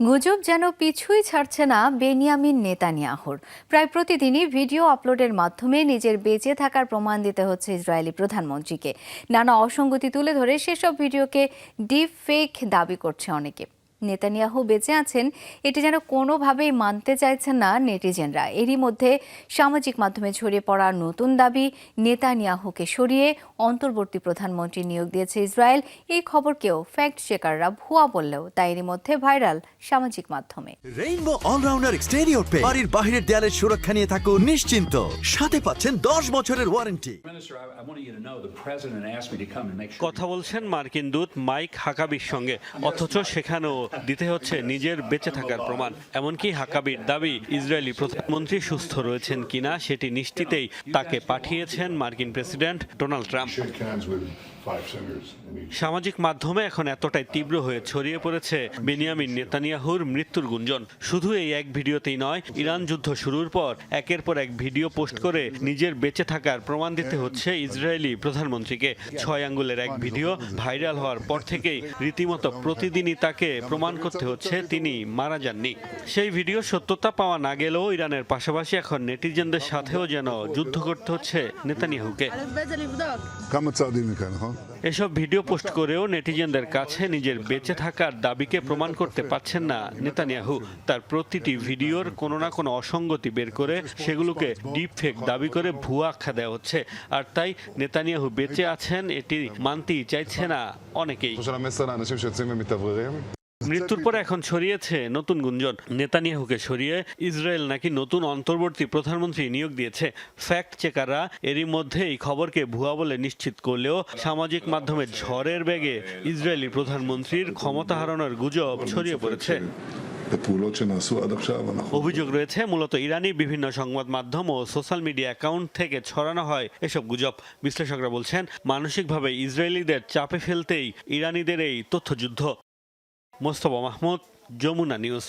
গুজব যেন পিছুই ছাড়ছে না বেনিয়ামিন নেতানিয়াহুর। প্রায় প্রতিদিনই ভিডিও আপলোডের মাধ্যমে নিজের বেঁচে থাকার প্রমাণ দিতে হচ্ছে ইসরায়েলি প্রধানমন্ত্রীকে। নানা অসঙ্গতি তুলে ধরে সেসব ভিডিওকে ডিপ ফেক দাবি করছে অনেকে। নেতানিয়াহু বেঁচে আছেন এটি যেন কোনোভাবেই মানতে চাইছেন না নেটিজেনরা। এরই মধ্যে সামাজিক মাধ্যমে ছড়িয়ে পড়া নতুন দাবি, নেতানিয়াহুকে সরিয়ে অন্তর্বর্তী প্রধানমন্ত্রী নিয়োগ দিয়েছে ইসরায়েল। এই খবরকেও ফ্যাক্ট চেকাররা ভুয়া বললেও তা এরই মধ্যে ভাইরাল সামাজিক মাধ্যমে। রেইনবো অলরাউন্ডার এক্সটেরিয়র পে বাড়ির বাহিরের দেয়ালের সুরক্ষা নিয়ে থাকুন নিশ্চিন্ত। সাথে পাচ্ছেন 10 বছরের ওয়ারেন্টি। কথা বলছেন মার্কিন দূত মাইক হাকাবির সঙ্গে, অথচ সেখানেও দিতে হচ্ছে নিজের বেঁচে থাকার প্রমাণ। এমনকি হাকাবির দাবি ইসরায়েলি প্রধানমন্ত্রী সুস্থ রয়েছেন কিনা সেটি নিশ্চিতেই তাকে পাঠিয়েছেন মার্কিন প্রেসিডেন্ট ডোনাল্ড ট্রাম্প। সামাজিক মাধ্যমে এখন এতটাই তীব্র হয়ে ছড়িয়ে পড়েছে বেনিয়ামিন নেতানিয়াহুর মৃত্যুর গুঞ্জন। শুধু এই এক ভিডিওতেই নয়, ইরান যুদ্ধ শুরুর পর একের পর এক ভিডিও পোস্ট করে নিজের বেঁচে থাকার প্রমাণ দিতে হচ্ছে ইসরায়েলি প্রধানমন্ত্রীকে। 6 আঙ্গুলের এক ভিডিও ভাইরাল হওয়ার পর থেকেই রীতিমতো প্রতিদিনই তাকে প্রমাণ করতে হচ্ছে তিনি মারা যাননি। সেই ভিডিও সত্যতা পাওয়া না গেলেও ইরানের পাশাপাশি এখন নেটিজেনদের সাথেও যেন যুদ্ধ করতে হচ্ছে নেতানিয়াহুকে। এসব ভিডিও পোস্ট করেও নেটিজেনদের কাছে নিজের বেঁচে থাকার দাবিকে প্রমাণ করতে পারছেন না নেতানিয়াহু। তার প্রতিটি ভিডিওর কোনো না কোনো অসঙ্গতি বের করে সেগুলোকে ডিপ ফেক দাবি করে ভুয়া আখ্যা দেওয়া হচ্ছে। আর তাই নেতানিয়াহু বেঁচে আছেন এটি মানতেই চাইছে না অনেকেই। মৃত্যুর পরে এখন ছড়িয়েছে নতুন গুঞ্জন, নেতানিয়াহুকে সরিয়ে ইসরায়েল নাকি নতুন অন্তর্বর্তী প্রধানমন্ত্রী নিয়োগ দিয়েছে। ফ্যাক্ট চেকাররা এরই মধ্যে এই খবরকে ভুয়া বলে নিশ্চিত করলেও সামাজিক মাধ্যমে ঝড়ের বেগে ইসরায়েলি প্রধানমন্ত্রীর ক্ষমতা হারানোর গুজব ছড়িয়ে পড়েছে। অভিযোগ রয়েছে মূলত ইরানি বিভিন্ন সংবাদ মাধ্যম ও সোশ্যাল মিডিয়া অ্যাকাউন্ট থেকে ছড়ানো হয় এসব গুজব। বিশ্লেষকরা বলছেন মানসিকভাবে ইসরায়েলিদের চাপে ফেলতেই ইরানিদের এই তথ্যযুদ্ধ। মোস্তফা মাহমুদ, যমুনা নিউজ।